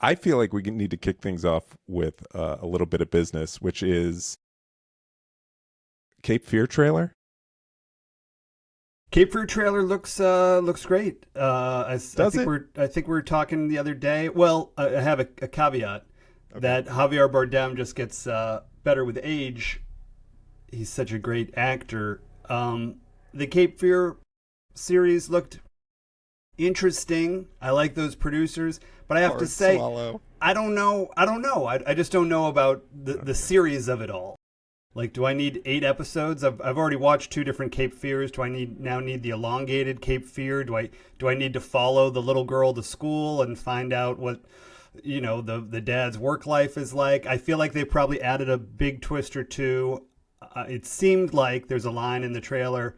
I feel like we need to kick things off with a little bit of business, which is Cape Fear trailer. Cape Fear trailer looks great. Does it? I think we were talking the other day. Well, I have a caveat Okay. that Javier Bardem just gets better with age. He's such a great actor. The Cape Fear series looked interesting. I like those producers, but I have to Hard say, swallow. I don't know. I don't know. I just don't know about the series of it all. Like, do I need 8 episodes? I've already watched 2 different Cape Fears. Do I need the elongated Cape Fear? Do I need to follow the little girl to school and find out what the dad's work life is like? I feel like they probably added a big twist or two. It seemed like there's a line in the trailer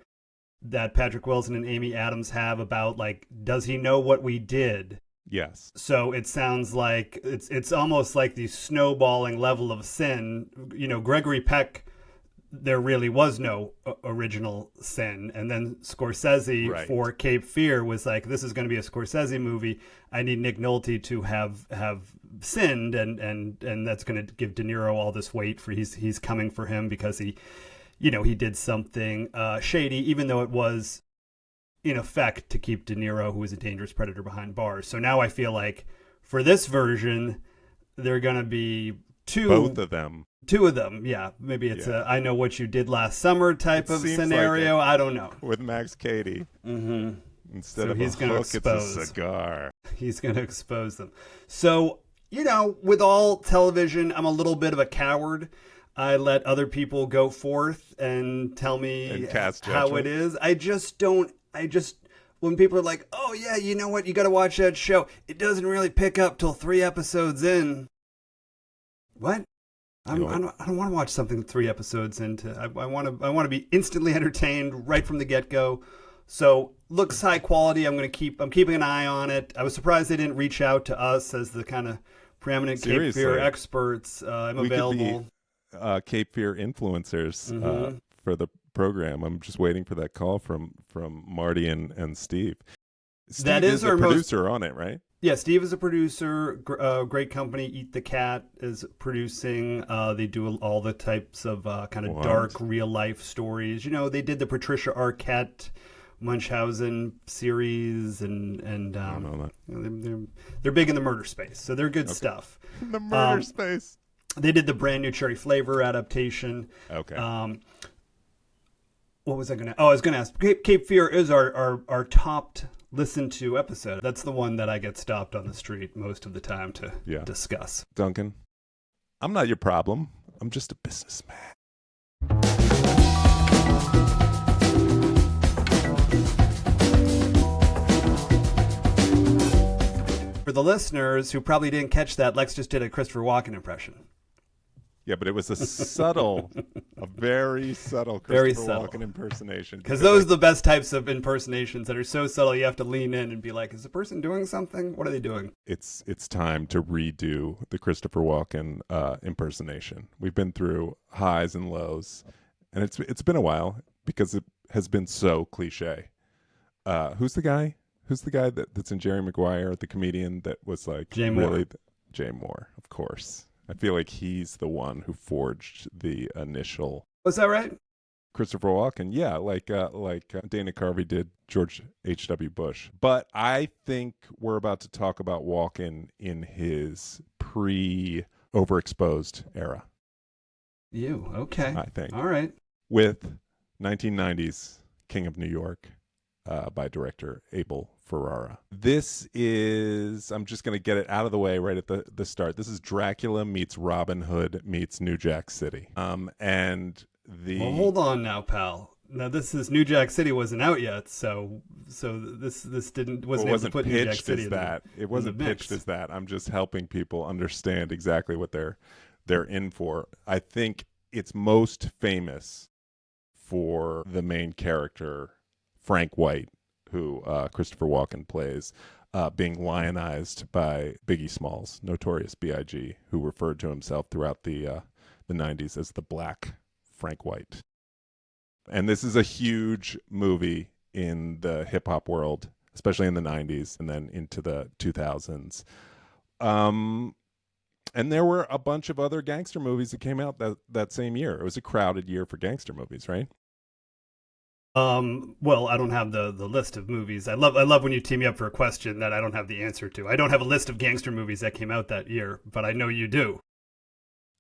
that Patrick Wilson and Amy Adams have about, like, does he know what we did? Yes. So it sounds like it's almost like the snowballing level of sin. Gregory Peck, there really was no original sin, and then Scorsese Right. for Cape Fear was like, this is going to be a Scorsese movie. I need Nick Nolte to have sinned, and that's going to give De Niro all this weight for he's coming for him because he did something shady, even though it was in effect to keep De Niro, who is a dangerous predator, behind bars. So now I feel like for this version, they're going to be Both of them. two of them. Yeah, maybe it's a I know what you did last summer type It of seems scenario. like I don't know. With Max Cady. Mm-hmm. Instead So of he's a gonna hook, it's expose. a cigar. He's going to expose them. So, with all television, I'm a little bit of a coward. I let other people go forth and tell me And cast how judgment. it is. When people are like, oh yeah, you know what, you got to watch that show, it doesn't really pick up till 3 episodes in. What? I don't want to watch something 3 episodes into. I want to be instantly entertained right from the get go. So looks high quality. I'm keeping an eye on it. I was surprised they didn't reach out to us as the kind of preeminent Cape Seriously. Fear experts. I'm We could be available. Cape Fear influencers Mhm. for the program. I'm just waiting for that call from Marty and Steve. Steve That is the our most- producer on it, right? Yeah, Steve is a producer. Great company. Eat the Cat is producing. They do all the types of kind of What? dark real life stories. They did the Patricia Arquette Munchausen series, and I don't know they're big in the murder space, so they're good stuff. that. The murder space. They did the brand new Cherry Flavor adaptation. Okay. What was I gonna? Oh, I was gonna ask. Cape Fear is our topped listened to episode. That's the one that I get stopped on the street most of the time to discuss. Duncan, I'm not your problem. I'm just a businessman. For the listeners who probably didn't catch that, Lex just did a Christopher Walken impression. Yeah, but it was a very subtle Very Christopher subtle. Walken impersonation. Because those are the best types of impersonations that are so subtle you have to lean in and be like, is the person doing something? What are they doing? It's time to redo the Christopher Walken impersonation. We've been through highs and lows, and it's been a while because it has been so cliche. Who's the guy? Who's the guy that's in Jerry Maguire, the comedian that was like Jay Moore. really Jay Moore, of course. I feel like he's the one who forged the initial Was that right? Christopher Walken. Yeah, like Dana Carvey did George H.W. Bush. But I think we're about to talk about Walken in his pre-overexposed era. Okay. I think. All right. With 1990s King of New York by director Abel Ferrara. This is, I'm just going to get it out of the way right at the start. This is Dracula meets Robin Hood meets New Jack City. And Well, hold on now, pal. Now this is New Jack City wasn't out yet, so this wasn't able to put New Jack pitched City as in that. It wasn't the mix. pitched as that. I'm just helping people understand exactly what they're in for. I think it's most famous for the main character, Frank White, who Christopher Walken plays, being lionized by Biggie Smalls, Notorious B.I.G., who referred to himself throughout the 90s as the Black Frank White. And this is a huge movie in the hip-hop world, especially in the 90s and then into the 2000s. Um, and there were a bunch of other gangster movies that came out that same year. It was a crowded year for gangster movies, right? Well, I don't have the list of movies. I love when you team me up for a question that I don't have the answer to. I don't have a list of gangster movies that came out that year, but I know you do.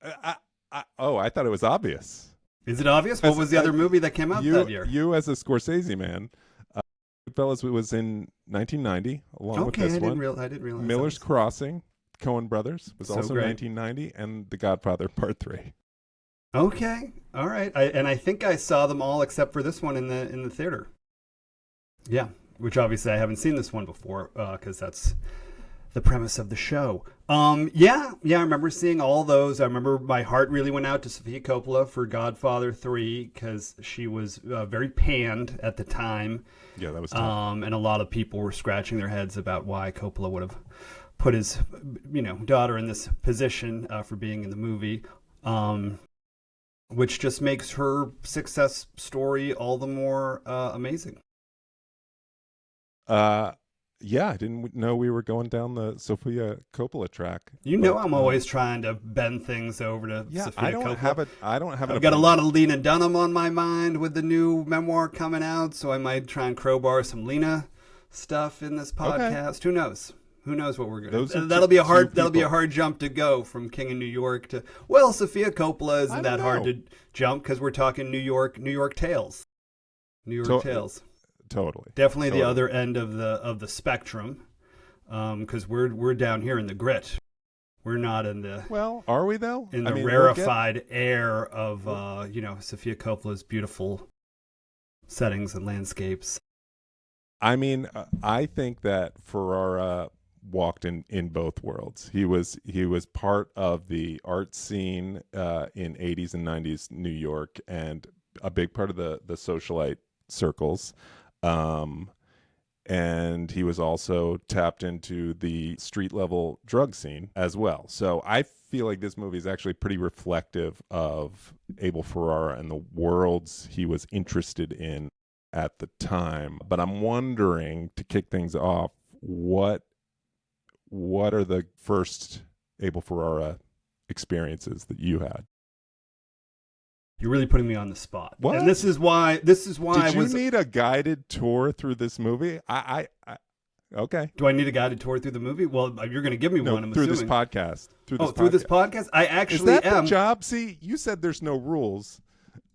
I thought it was obvious. Is it obvious? What was the other movie that came out that year? You, as a Scorsese man, Goodfellas was in 1990, along with this one. I didn't realize. Miller's Crossing, Coen Brothers, was So also great. 1990, and The Godfather Part 3. Okay, all right. I think I saw them all except for this one in the theater. Yeah, which obviously I haven't seen this one before because that's the premise of the show. Yeah, I remember seeing all those. I remember my heart really went out to Sofia Coppola for Godfather 3 because she was very panned at the time. Yeah, that was tough. And a lot of people were scratching their heads about why Coppola would have put his, daughter in this position for being in the movie. Which just makes her success story all the more amazing. Yeah, I didn't know we were going down the Sofia Coppola track. I'm always trying to bend things over to Sofia Coppola. I don't have. I've got a lot of Lena Dunham on my mind with the new memoir coming out, so I might try and crowbar some Lena stuff in this podcast. Okay. Who knows? Who knows what we're going to? That'll be a hard jump to go from King of New York to Sofia Coppola isn't that hard to jump because we're talking New York tales, tales. Totally, definitely the other end of the spectrum, because we're down here in the grit. We're not in the are we though? In the rarefied air of Sofia Coppola's beautiful settings and landscapes. I mean, I think that Ferrara walked in both worlds. He was part of the art scene in 80s and 90s New York, and a big part of the socialite circles. And he was also tapped into the street level drug scene as well. So I feel like this movie is actually pretty reflective of Abel Ferrara and the worlds he was interested in at the time. But I'm wondering, to kick things off, what are the first Abel Ferrara experiences that you had? You're really putting me on the spot. What? And this is why Did you need a guided tour through this movie? Okay. Do I need a guided tour through the movie? Well, you're going to give me one, I'm through assuming. This podcast. Through this podcast? I actually am. Is that the job? See, you said there's no rules.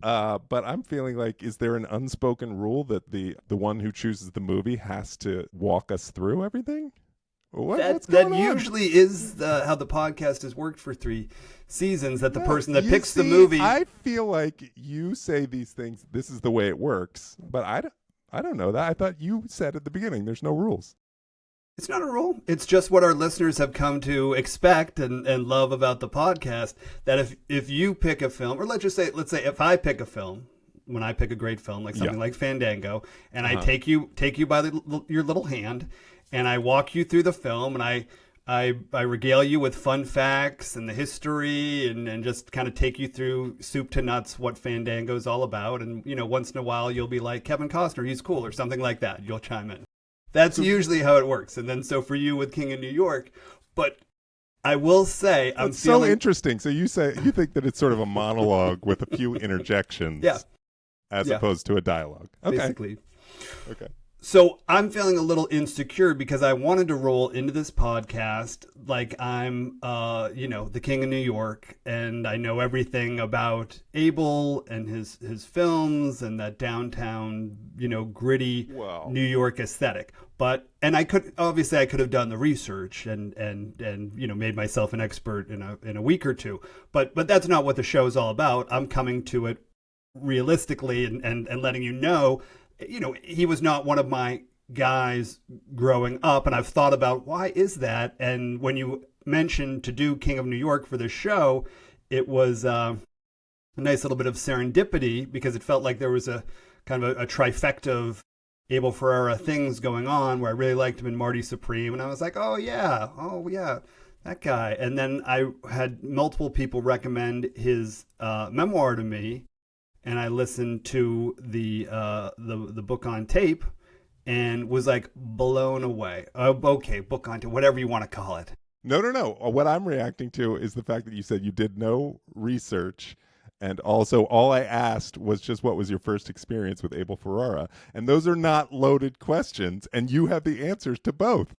But I'm feeling like, is there an unspoken rule that the one who chooses the movie has to walk us through everything? What's going on? Usually is how the podcast has worked for 3 seasons, that the person that picks the movie... I feel like you say these things, this is the way it works, but I don't know that. I thought you said at the beginning there's no rules. It's not a rule. It's just what our listeners have come to expect and love about the podcast, that if you pick a film, or let's say if I pick a film, when I pick a great film, like something like Fandango, and I take you by your little hand, and I walk you through the film, and I regale you with fun facts and the history, and just kind of take you through soup to nuts what Fandango is all about. And once in a while you'll be like, Kevin Costner, he's cool, or something like that. You'll chime in. That's usually how it works. And then so for you with King of New York, but I will say it's so interesting. So you think that it's sort of a monologue with a few interjections, as opposed to a dialogue. Okay. Basically. Okay. So I'm feeling a little insecure because I wanted to roll into this podcast like I'm, the King of New York, and I know everything about Abel and his films and that downtown, gritty New York aesthetic. And I could have done the research and made myself an expert in a week or two. But that's not what the show is all about. I'm coming to it realistically and letting you know. He was not one of my guys growing up, and I've thought about why is that. And when you mentioned to do King of New York for this show, it was a nice little bit of serendipity, because it felt like there was a kind of a trifecta of Abel Ferrara things going on, where I really liked him in Marty Supreme, and I was like, oh yeah, that guy. And then I had multiple people recommend his memoir to me, and I listened to the book on tape and was like blown away. Okay, book on tape, whatever you want to call it. No. What I'm reacting to is the fact that you said you did no research. And also, all I asked was just what was your first experience with Abel Ferrara? And those are not loaded questions, and you have the answers to both.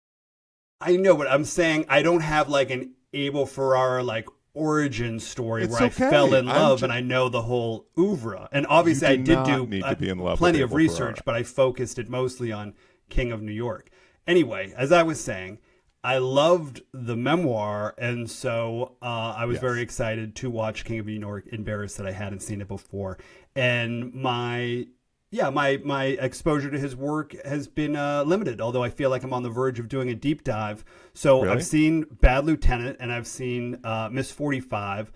I know, but I'm saying I don't have like an Abel Ferrara like origin story It's where I okay. fell in love and I know the whole oeuvre. And obviously, I did do need to be in love plenty with of Abel research, Ferrara. but I focused it mostly on King of New York. Anyway, as I was saying, I loved the memoir, and so I was Yes. very excited to watch King of New York, embarrassed that I hadn't seen it before. And my exposure to his work has been limited, although I feel like I'm on the verge of doing a deep dive. So Really? I've seen Bad Lieutenant and I've seen Miss 45.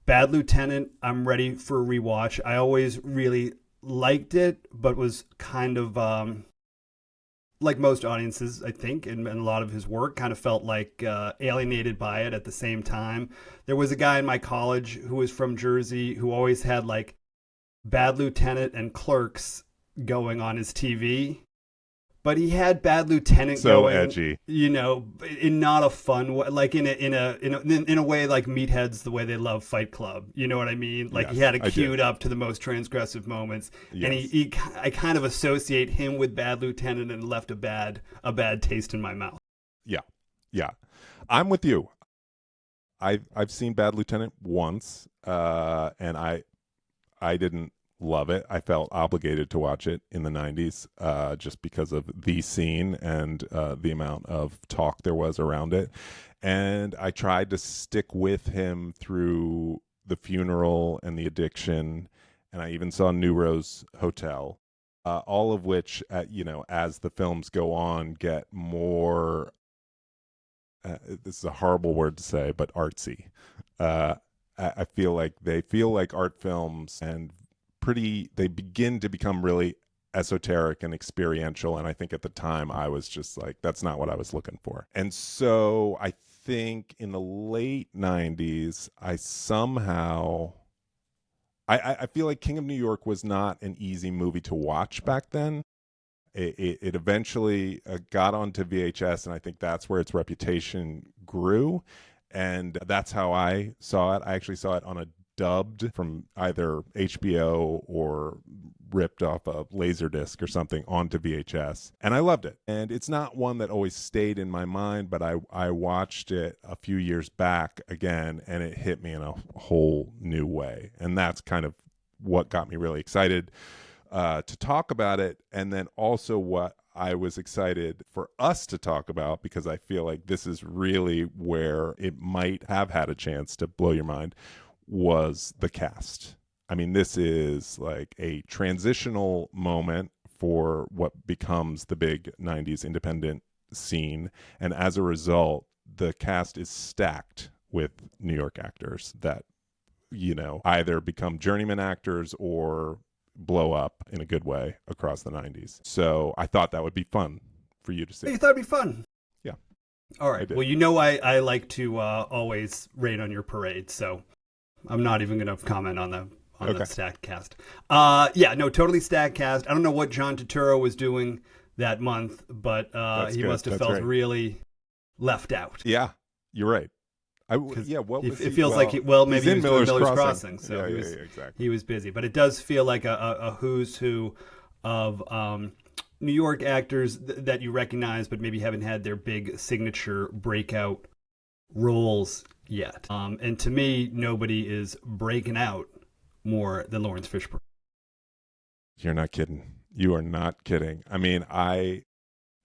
Bad Lieutenant, I'm ready for a rewatch. I always really liked it, but was kind of like most audiences, I think, and a lot of his work, kind of felt like alienated by it at the same time. There was a guy in my college who was from Jersey who always had like Bad Lieutenant and Clerks going on his TV, but he had Bad Lieutenant So going, edgy. you know, in not a fun way, like in a way like meatheads the way they love Fight Club. You know what I mean? Like Yes, he had it I queued did. up to the most transgressive moments, and Yes. I kind of associate him with Bad Lieutenant and left a bad taste in my mouth. Yeah. I'm with you. I've seen Bad Lieutenant once, and I didn't love it. I felt obligated to watch it in the 90s just because of the scene and the amount of talk there was around it. And I tried to stick with him through The Funeral and The Addiction, and I even saw New Rose Hotel, all of which, as the films go on, get more, this is a horrible word to say, but artsy. I feel like they feel like art films, and they begin to become really esoteric and experiential. And I think at the time I was just like, that's not what I was looking for. And so I think in the late 90s, I feel like King of New York was not an easy movie to watch back then. It eventually got onto VHS, and I think that's where its reputation grew. And that's how I saw it. I actually saw it on a dubbed from either HBO or ripped off a Laserdisc or something onto VHS. And I loved it. And it's not one that always stayed in my mind, but I watched it a few years back again, and it hit me in a whole new way. And that's kind of what got me really excited to talk about it. And then also what I was excited for us to talk about, because I feel like this is really where it might have had a chance to blow your mind, was the cast. I mean, this is like a transitional moment for what becomes the big 90s independent scene. And as a result, the cast is stacked with New York actors that, either become journeyman actors or blow up in a good way across the 90s. So I thought that would be fun for you to see. You thought it'd be fun. Yeah. All right. Well, I like to always rain on your parade, so I'm not even going to comment on the stacked cast. Totally stacked cast. I don't know what John Turturro was doing that month, but he must have felt really left out. Yeah, you're right. What was it feels like maybe he was doing Miller's Crossing, so exactly. He was busy. But it does feel like a who's who of New York actors that you recognize, but maybe haven't had their big signature breakout roles yet. And to me, nobody is breaking out more than Lawrence Fishburne. You're not kidding. You are not kidding. I mean,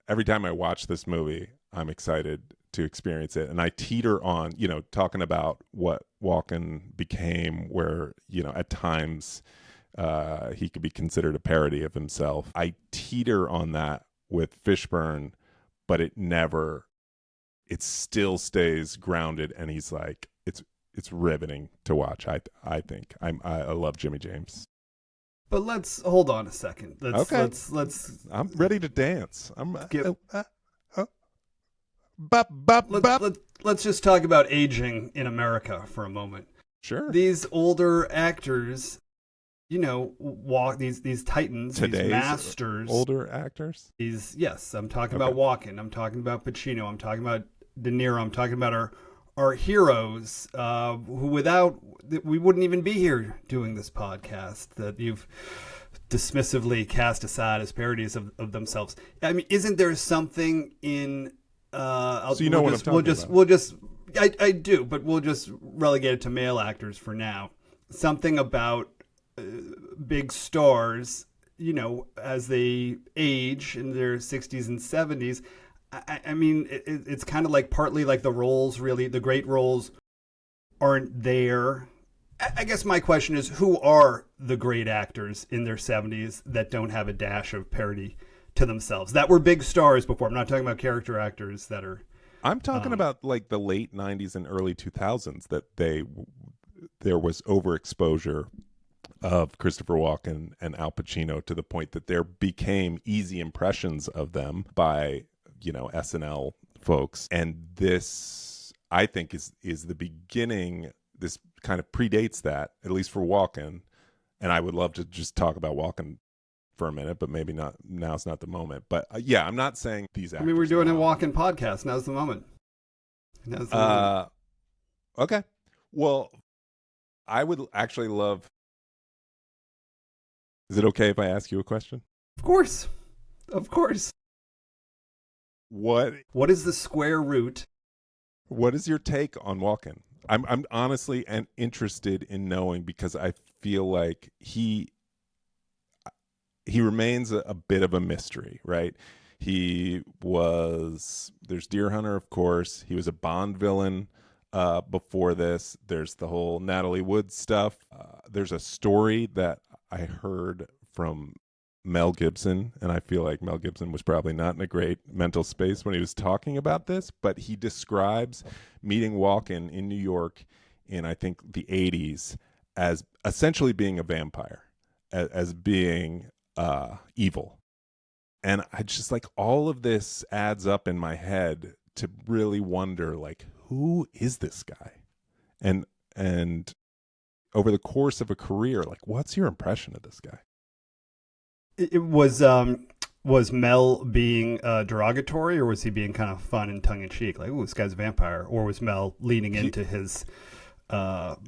every time I watch this movie, I'm excited to experience it. And I teeter on, talking about what Walken became, where, at times he could be considered a parody of himself. I teeter on that with Fishburne, but it still stays grounded. And he's like, it's riveting to watch. I think I love Jimmy James. But let's hold on a second. Let's I'm ready to dance. Let's just talk about aging in America for a moment. Sure. These older actors, these titans, Today's these masters, older actors. I'm talking about Walken. I'm talking about Pacino. I'm talking about De Niro. I'm talking about our heroes, who without we wouldn't even be here doing this podcast that you've dismissively cast aside as parodies of themselves. I mean, isn't there something in so you know what I'm talking about. We'll just I do, but we'll just relegate it to male actors for now. Something about big stars, as they age in their 60s and 70s. I mean, it's kind of like partly like the roles, really, the great roles aren't there. I guess my question is, who are the great actors in their 70s that don't have a dash of parody to themselves, that were big stars before? I'm not talking about character actors that are... I'm talking about like the late 90s and early 2000s that there was overexposure of Christopher Walken and Al Pacino to the point that there became easy impressions of them by, SNL folks. And this, I think, is the beginning. This kind of predates that, at least for Walken. And I would love to just talk about Walken for a minute, but maybe not. Now's not the moment. But yeah, I'm not saying these actors. I mean, we're doing a Walken podcast. Now's the moment. Okay. Well, I would actually love... Is it okay if I ask you a question? Of course. What is the square root? What is your take on Walken? I'm honestly and interested in knowing, because I feel like he remains a bit of a mystery, right? There's Deer Hunter, of course. He was a Bond villain before this. There's the whole Natalie Wood stuff. There's a story that I heard from Mel Gibson, and I feel like Mel Gibson was probably not in a great mental space when he was talking about this, but he describes meeting Walken in New York in, I think, the 80s as essentially being a vampire, as being evil. And I just, like, all of this adds up in my head to really wonder, like, who is this guy? And over the course of a career, like, what's your impression of this guy? It was Mel being derogatory, or was he being kind of fun and tongue in cheek, like, "Ooh, this guy's a vampire"? Or was Mel leaning into his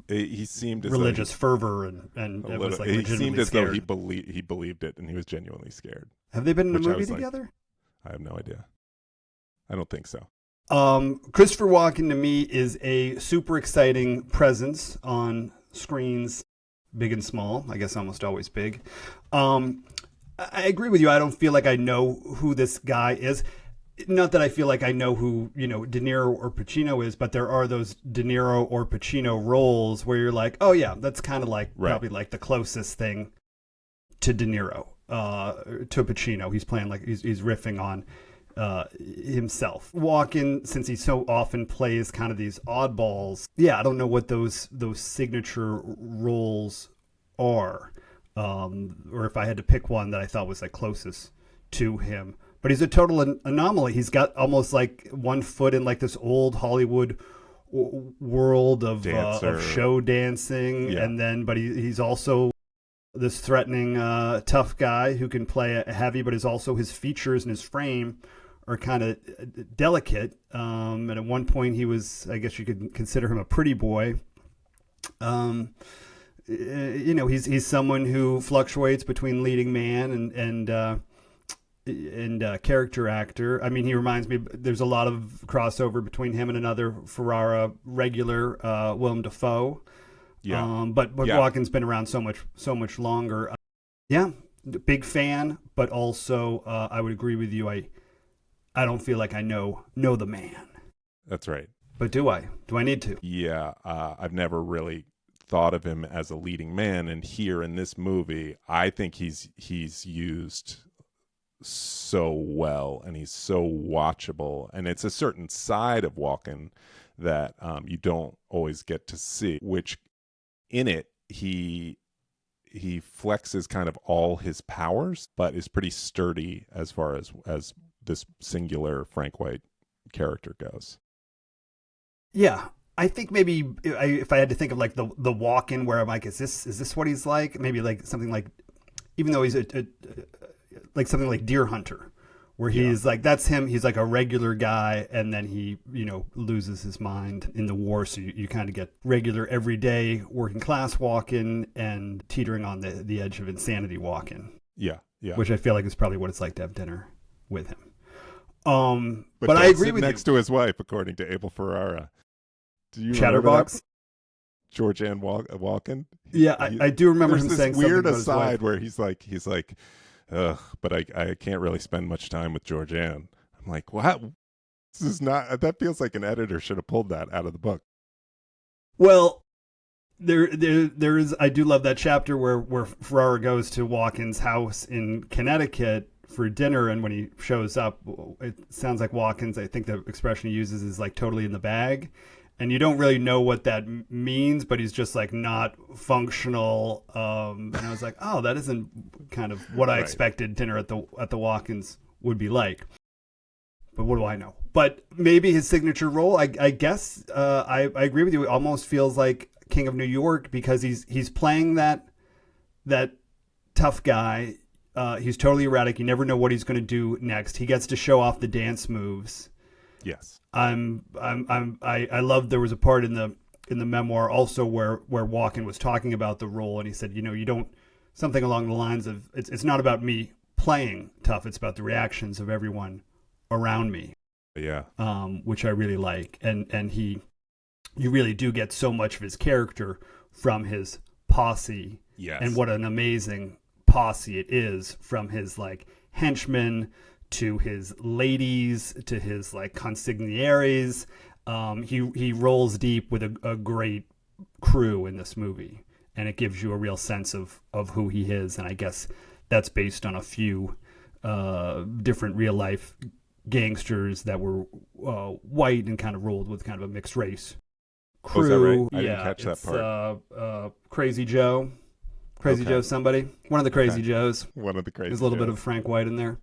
he seemed religious fervor and it was like he seemed as scared. though he believed it and he was genuinely scared. Have they been in a movie together? I have no idea. I don't think so. Christopher Walken to me is a super exciting presence on screens, big and small. I guess almost always big. I agree with you. I don't feel like I know who this guy is. Not that I feel like I know who, De Niro or Pacino is, but there are those De Niro or Pacino roles where you're like, oh yeah, that's kind of like probably like the closest thing to De Niro, to Pacino. He's playing like he's riffing on himself. Walken, since he so often plays kind of these oddballs, yeah, I don't know what those signature roles are. Or if I had to pick one that I thought was like closest to him. But he's a total anomaly. He's got almost like one foot in like this old Hollywood world of show dancing, and but he's also this threatening tough guy who can play a heavy, but is also his features and his frame are kind of delicate. And at one point he was, I guess you could consider him a pretty boy. He's someone who fluctuates between leading man and character actor. I mean, he reminds me, there's a lot of crossover between him and another Ferrara regular, Willem Dafoe. Yeah. But Walken's been around so much longer. Big fan, but also I would agree with you. I don't feel like I know the man. That's right. But do I? Do I need to? Yeah. I've never really thought of him as a leading man, and here in this movie I think he's used so well, and he's so watchable, and it's a certain side of Walken that you don't always get to see, which in it he flexes kind of all his powers, but is pretty sturdy as far as this singular Frank White character goes. Yeah, I think maybe if I had to think of like the Walken where I'm like, is this what he's like? Maybe like something like, even though he's like something like Deer Hunter, where he's like, that's him. He's like a regular guy, and then he, loses his mind in the war. So you kind of get regular, everyday working class Walken and teetering on the edge of insanity Walken. Yeah. Which I feel like is probably what it's like to have dinner with him. But I agree with next to his wife, according to Abel Ferrara. Do you Chatterbox? Georgianne Walken? Yeah, I do remember him saying something weird about his wife. aside where he's like, ugh, but I can't really spend much time with Georgianne. I'm like, what? This is not. That feels like an editor should have pulled that out of the book. Well, there is. I do love that chapter where Ferrara goes to Walken's house in Connecticut for dinner, and when he shows up, it sounds like Walken's. I think the expression he uses is like totally in the bag. And you don't really know what that means, but he's just like not functional. And I was like, oh, that isn't kind of what I expected dinner at the Walkens would be like. But what do I know? But maybe his signature role, I guess, I agree with you. It almost feels like King of New York because he's playing that tough guy. He's totally erratic. You never know what he's going to do next. He gets to show off the dance moves. Yes. I love there was a part in the memoir also where Walken was talking about the role, and he said, you don't, something along the lines of it's not about me playing tough, it's about the reactions of everyone around me. Yeah. Which I really like, and you really do get so much of his character from his posse. Yes. And what an amazing posse it is, from his like henchmen to his ladies, to his like consigliaries. He rolls deep with a great crew in this movie, and it gives you a real sense of who he is. And I guess that's based on a few different real life gangsters that were white and kind of ruled with kind of a mixed race crew. Oh, is that right? I didn't catch that part. Crazy Joe. Joe somebody. One of the Crazy Joes. One of the Crazy There's a little Joes. bit of Frank White in there.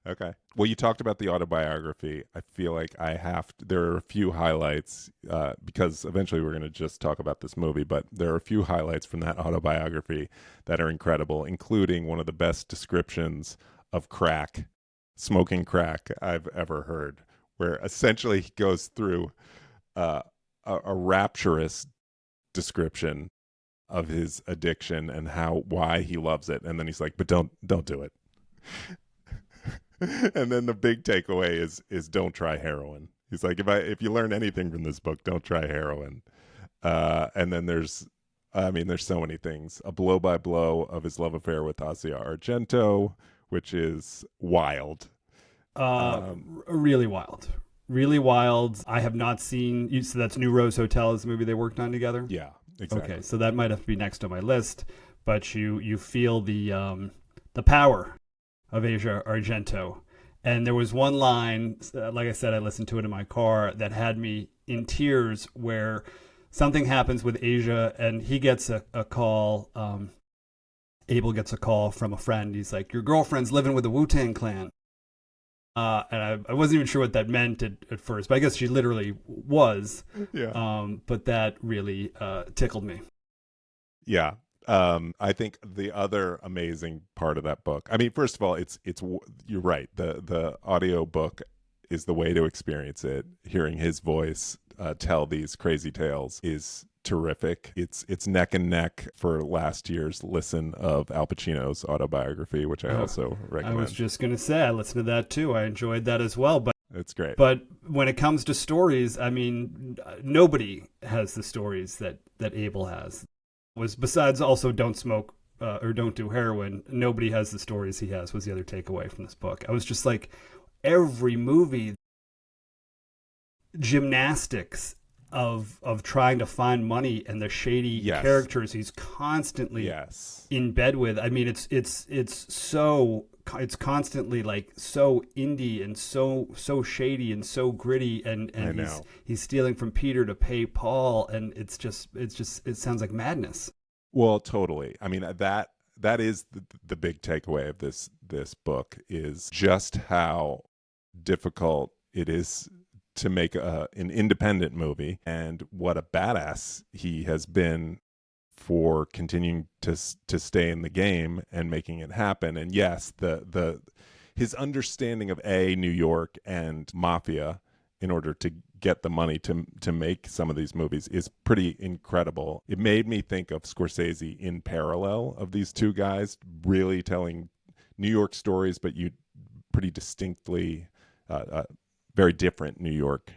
Okay. Well, you talked about the autobiography. I feel like there are a few highlights because eventually we're going to just talk about this movie, but there are a few highlights from that autobiography that are incredible, including one of the best descriptions of smoking crack I've ever heard, where essentially he goes through a rapturous description of his addiction and why he loves it. And then he's like, but don't do it. And then the big takeaway is don't try heroin. He's like, if you learn anything from this book, don't try heroin. And then there's so many things. A blow by blow of his love affair with Asia Argento, which is wild. Really wild. Really wild. I have not seen. So that's New Rose Hotel is the movie they worked on together. Yeah, exactly. Okay, so that might have to be next on my list. But you feel the power of Asia Argento. And there was one line, like I said, I listened to it in my car, that had me in tears, where something happens with Asia and he gets a call. Abel gets a call from a friend. He's like, your girlfriend's living with the Wu-Tang Clan. And I wasn't even sure what that meant at first, but I guess she literally was. Yeah. But that really tickled me. Yeah. I think the other amazing part of that book, I mean, first of all, it's you're right. The audio book is the way to experience it. Hearing his voice tell these crazy tales is terrific. It's neck and neck for last year's listen of Al Pacino's autobiography, which I also recommend. I was just going to say, I listened to that too. I enjoyed that as well. But it's great. But when it comes to stories, I mean, nobody has the stories that Abel has. Besides also don't smoke or don't do heroin, nobody has the stories he has, was the other takeaway from this book. I was just like, every movie, gymnastics of trying to find money and the shady characters he's constantly in bed with. I mean, it's constantly like so indie and so shady and so gritty, and he's stealing from Peter to pay Paul, and it sounds like madness. Well, totally. I mean, that is the big takeaway of this book, is just how difficult it is to make an independent movie, and what a badass he has been for continuing to stay in the game and making it happen. And yes, his understanding of New York and mafia in order to get the money to make some of these movies is pretty incredible. It made me think of Scorsese in parallel of these two guys really telling New York stories, but you pretty distinctly very different New York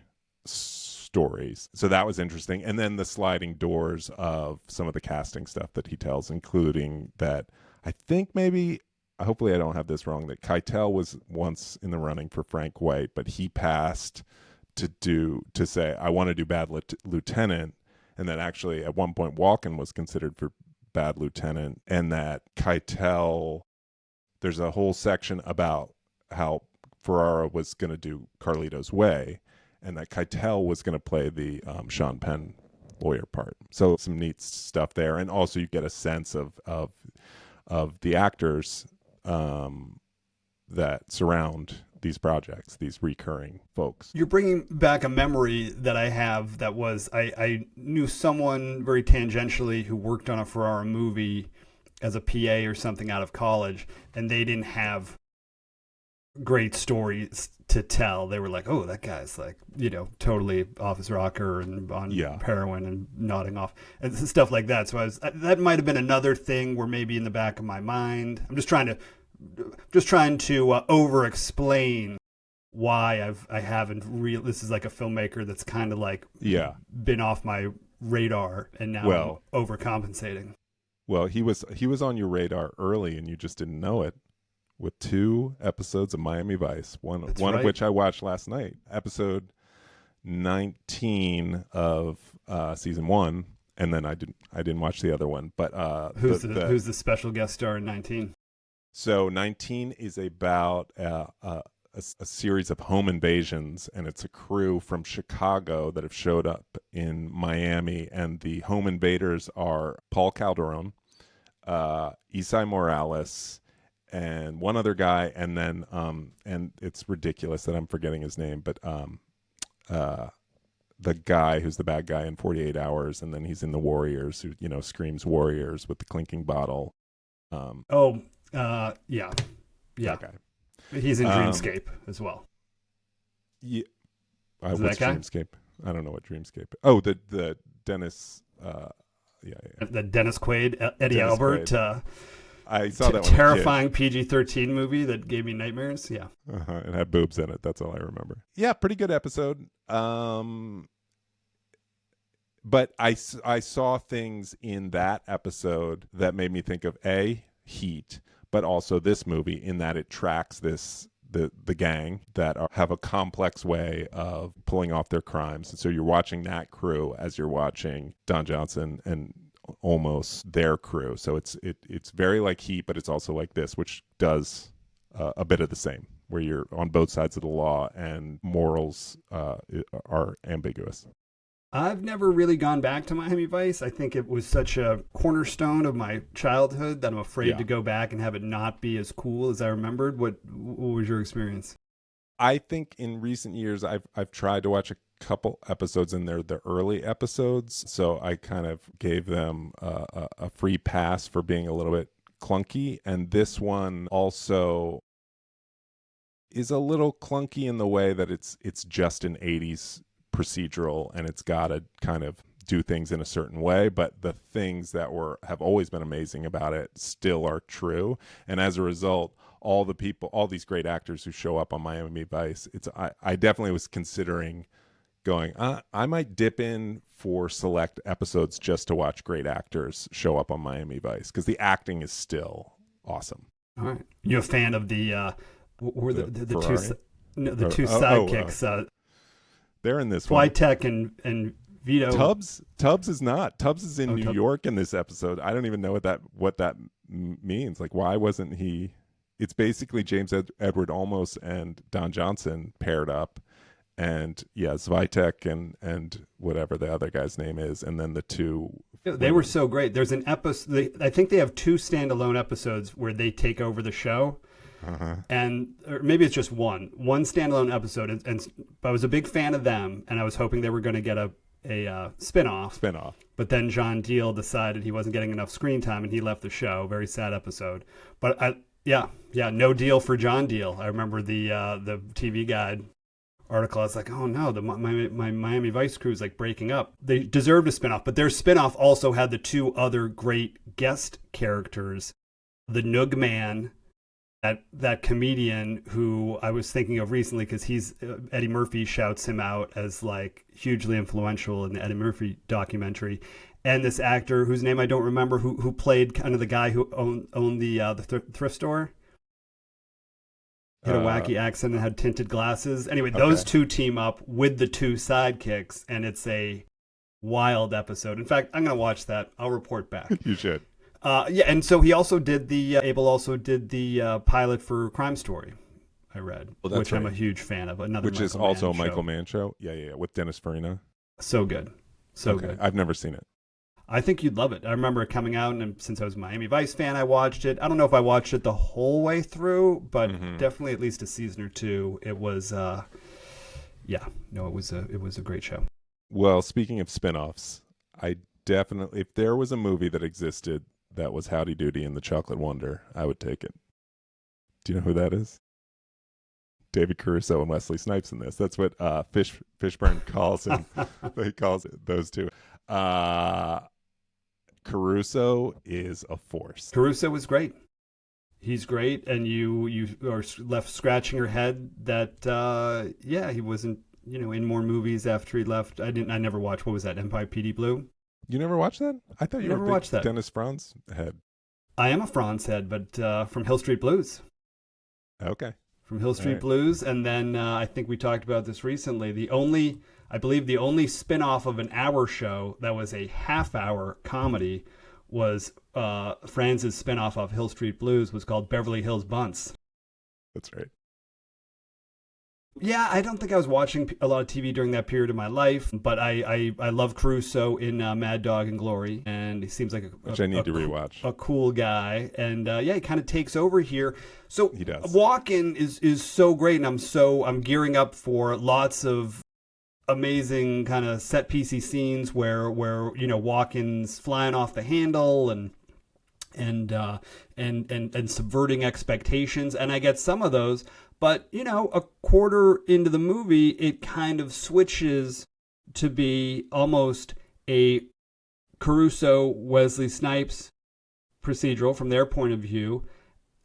stories. So that was interesting. And then the sliding doors of some of the casting stuff that he tells, including that I think maybe, hopefully I don't have this wrong, that Keitel was once in the running for Frank White, but he passed to say, I want to do Bad Lieutenant. And that actually at one point Walken was considered for Bad Lieutenant, and that Keitel, there's a whole section about how Ferrara was going to do Carlito's Way, and that Keitel was going to play the Sean Penn lawyer part. So some neat stuff there. And also you get a sense of the actors that surround these projects, these recurring folks. You're bringing back a memory that I have that was, I knew someone very tangentially who worked on a Ferrara movie as a PA or something out of college, and they didn't have great stories to tell. They were like, oh, that guy's like, totally office rocker and on heroin and nodding off and stuff like that. So that might have been another thing where maybe in the back of my mind, I'm just trying to over explain why I haven't really, this is like a filmmaker that's kind of like been off my radar, and now I'm overcompensating. Well, he was on your radar early and you just didn't know it, with 2 episodes of Miami Vice, one of which I watched last night, episode 19 of season 1, and then I didn't watch the other one. But who's the special guest star in 19? So 19 is about a series of home invasions, and it's a crew from Chicago that have showed up in Miami, and the home invaders are Paul Calderon, Isai Morales, and one other guy, and then and it's ridiculous that I'm forgetting his name, but the guy who's the bad guy in 48 Hours, and then he's in the Warriors, who screams Warriors with the clinking bottle. Yeah. That guy. He's in Dreamscape as well. Yeah. What's that guy? Dreamscape? I don't know what Dreamscape. Oh, the Dennis. The Dennis Quaid, Eddie Dennis Albert. Quaid. I saw that one. Terrifying PG-13 movie that gave me nightmares. Yeah. It had boobs in it. That's all I remember. Yeah, pretty good episode. But I saw things in that episode that made me think of Heat, but also this movie, in that it tracks the gang that have a complex way of pulling off their crimes. And so you're watching that crew as you're watching Don Johnson and almost their crew. So it's very like Heat, but it's also like this, which does a bit of the same, where you're on both sides of the law and morals are ambiguous. I've never really gone back to Miami Vice. I think it was such a cornerstone of my childhood that I'm afraid to go back and have it not be as cool as I remembered. What was your experience? I think in recent years I've tried to watch a couple episodes in there, the early episodes, so I kind of gave them a free pass for being a little bit clunky, and this one also is a little clunky in the way that it's just an 80s procedural, and it's got to kind of do things in a certain way, but the things that have always been amazing about it still are true. And as a result, all these great actors who show up on Miami Vice, I definitely was considering going, I might dip in for select episodes just to watch great actors show up on Miami Vice, because the acting is still awesome. All right. You a fan of the two sidekicks? They're in this one. Flytech and Vito. Tubbs is not. Tubbs is in New York in this episode. I don't even know what that means. Like, why wasn't he? It's basically James Edward Olmos and Don Johnson paired up, and Svitek and whatever the other guy's name is, and then the two. They were so great. There's an episode. I think they have 2 standalone episodes where they take over the show. And or maybe it's just one standalone episode, and I was a big fan of them, and I was hoping they were going to get a spin-off. But then John Diehl decided he wasn't getting enough screen time, and he left the show. Very sad episode. But Yeah, no deal for John deal. I remember the TV Guide article. I was like, oh no, my Miami Vice crew is like breaking up. They deserved a spinoff, but their spinoff also had the two other great guest characters, the Noog Man, that comedian who I was thinking of recently because he's Eddie Murphy shouts him out as like hugely influential in the Eddie Murphy documentary, and this actor whose name I don't remember who played kind of the guy who owned the thrift store. He had a wacky accent and had tinted glasses. Anyway, those two team up with the two sidekicks, and it's a wild episode. In fact, I'm going to watch that. I'll report back. You should. Yeah, and so he also did Abel also did the pilot for Crime Story, I read, which right. I'm a huge fan of. Which is also a Michael Mann show. Yeah, with Dennis Farina. So good. Good. I've never seen it. I think you'd love it. I remember it coming out, and since I was a Miami Vice fan, I watched it. I don't know if I watched it the whole way through, but definitely at least a season or two. It was, it was a great show. Well, speaking of spinoffs, I definitely, if there was a movie that existed that was Howdy Doody and the Chocolate Wonder, I would take it. Do you know who that is? David Caruso and Wesley Snipes in this. That's what Fishburne calls him. He calls it those two. Caruso is a force. Caruso was great. He's great, and you are left scratching your head that he wasn't in more movies after he left. I never watched. What was that? NYPD Blue. You never watched that? I thought you never were a watched that. Dennis Franz head. I am a Franz head, but from Hill Street Blues. Okay. From Hill Street Blues, and then I think we talked about this recently. I believe the only spin-off of an hour show that was a half-hour comedy was Franz's spin-off of Hill Street Blues was called Beverly Hills Bunts. That's right. Yeah, I don't think I was watching a lot of TV during that period of my life, but I love Caruso in Mad Dog and Glory, and he seems like I need to rewatch. A cool guy, and he kind of takes over here. So he does. Walken is so great, and I'm gearing up for lots of amazing kind of set piecey scenes where Walken's flying off the handle and subverting expectations, and I get some of those. But, a quarter into the movie, it kind of switches to be almost a Caruso, Wesley Snipes procedural from their point of view.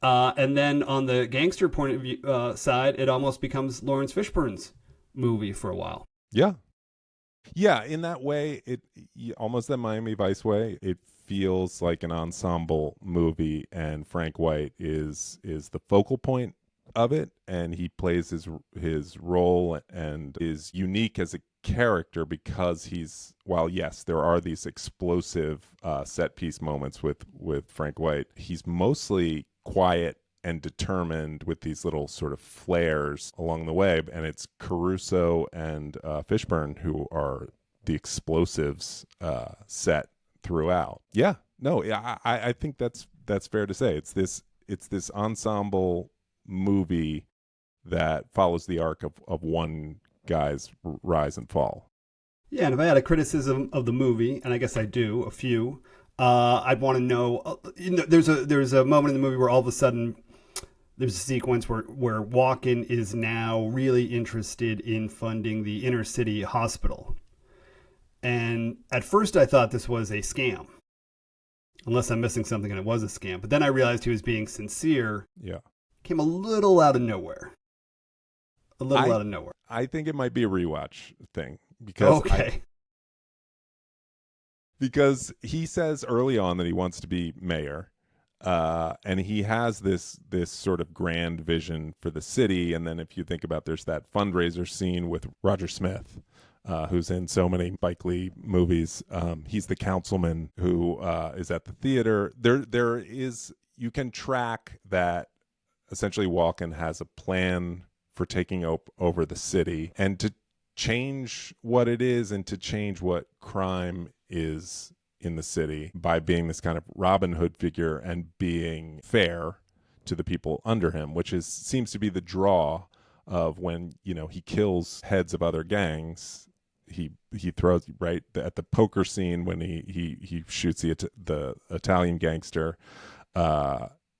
And then on the gangster point of view side, it almost becomes Lawrence Fishburne's movie for a while. Yeah. Yeah, in that way, almost that Miami Vice way, it feels like an ensemble movie, and Frank White is the focal point of it, and he plays his role and is unique as a character because while yes, there are these explosive set piece moments with Frank White, he's mostly quiet and determined with these little sort of flares along the way, and it's Caruso and Fishburne who are the explosives set throughout. Yeah, no, I think that's fair to say. It's this ensemble movie that follows the arc of one guy's rise and fall. Yeah, and if I had a criticism of the movie, and I guess I do, a few, I'd want to know, there's a moment in the movie where all of a sudden there's a sequence where Walken is now really interested in funding the inner city hospital. And at first I thought this was a scam. Unless I'm missing something and it was a scam. But then I realized he was being sincere. Yeah. Came a little out of nowhere. I think it might be a rewatch thing. Because he says early on that he wants to be mayor. And he has this sort of grand vision for the city. And then if you think about, there's that fundraiser scene with Roger Smith, who's in so many Spike Lee movies. He's the councilman who is at the theater. There is, you can track that essentially Walken has a plan for taking over the city and to change what it is and to change what crime is in the city by being this kind of Robin Hood figure and being fair to the people under him, which seems to be the draw of when, he kills heads of other gangs. He throws right at the poker scene when he shoots the Italian gangster.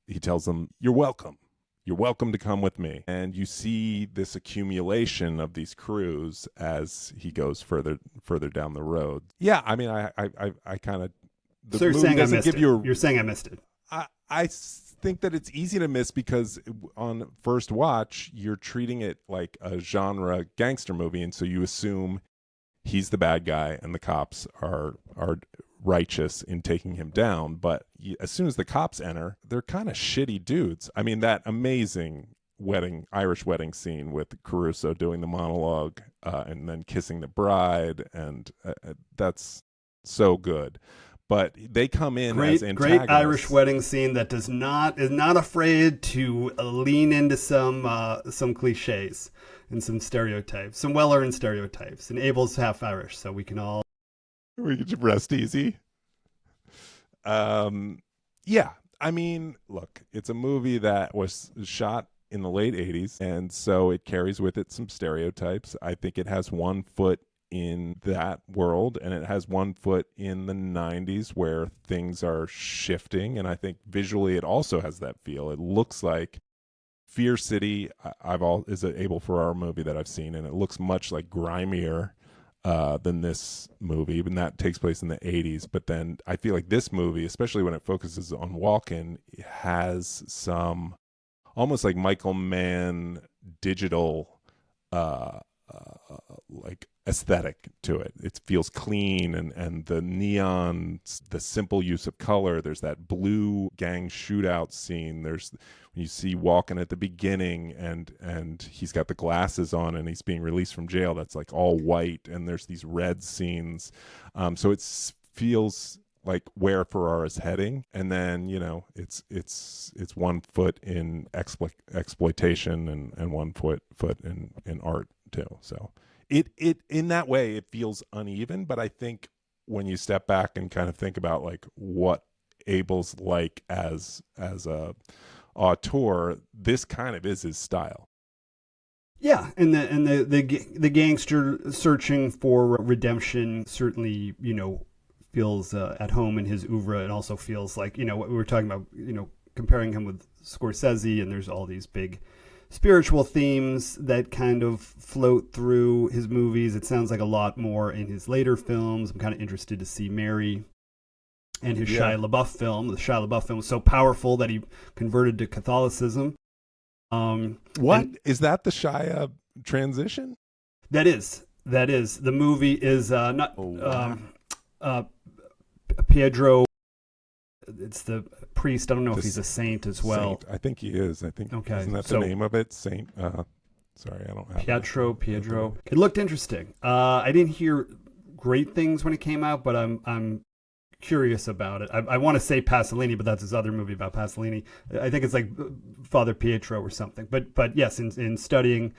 he tells them, "You're welcome. You're welcome to come with me." And you see this accumulation of these crews as he goes further down the road. Yeah, I mean, I kind of, the So you're movie saying I doesn't missed give it. you a, You're saying I missed it. I think that it's easy to miss because on first watch you're treating it like a genre gangster movie, and so you assume he's the bad guy and the cops are righteous in taking him down. But as soon as the cops enter, they're kind of shitty dudes. I mean, that amazing Irish wedding scene with Caruso doing the monologue and then kissing the bride, and that's so good. But they come in as antagonists. Great Irish wedding scene that is not afraid to lean into some cliches and some stereotypes, some well-earned stereotypes. And Abel's half Irish, so we can rest easy. Yeah, I mean, look, it's a movie that was shot in the late 80s, and so it carries with it some stereotypes. I think it has one foot in that world, and it has one foot in the 90s where things are shifting, and I think visually it also has that feel. It looks like Fear City is an Abel Ferrara movie that I've seen, and it looks much like grimier than this movie, and that takes place in the 80s. But then I feel like this movie, especially when it focuses on Walken, has some almost like Michael Mann digital like aesthetic to it. It feels clean, and the neon, the simple use of color. There's that blue gang shootout scene. There's when you see Walken at the beginning, and he's got the glasses on and he's being released from jail. That's like all white, and there's these red scenes. So it feels like where Ferrara's heading, and then it's one foot in exploitation and one foot in art too. So it in that way it feels uneven, but I think when you step back and kind of think about like what Abel's like as a auteur, this kind of is his style. Yeah, and the gangster searching for redemption certainly feels at home in his oeuvre. It also feels like what we were talking about, comparing him with Scorsese, and there's all these big spiritual themes that kind of float through his movies. It sounds like a lot more in his later films. I'm kind of interested to see Mary and his Shia LaBeouf film. The Shia LaBeouf film was so powerful that he converted to Catholicism. Is that the Shia transition? That is. The movie is not Pietro. It's the priest. I don't know if he's a saint as well. Saint. I think he is. I think. Okay. Isn't that the name of it? Saint. Sorry, I don't have Pietro. It looked interesting. I didn't hear great things when it came out, but I'm curious about it. I want to say Pasolini, but that's his other movie about Pasolini. I think it's like Father Pietro or something. But yes, in studying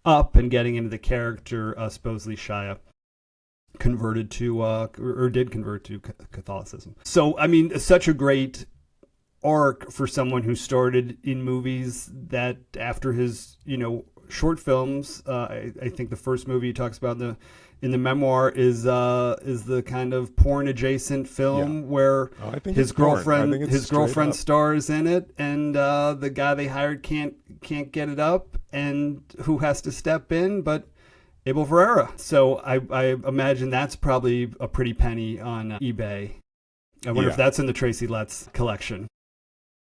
up and getting into the character, supposedly Shia converted to or did convert to Catholicism. So I mean, such a great arc for someone who started in movies that after his short films. I think the first movie he talks about in the memoir is the kind of porn adjacent film where his girlfriend stars in it, and the guy they hired can't get it up, and who has to step in but Abel Ferrara. So I imagine that's probably a pretty penny on eBay. I wonder if that's in the Tracy Letts collection.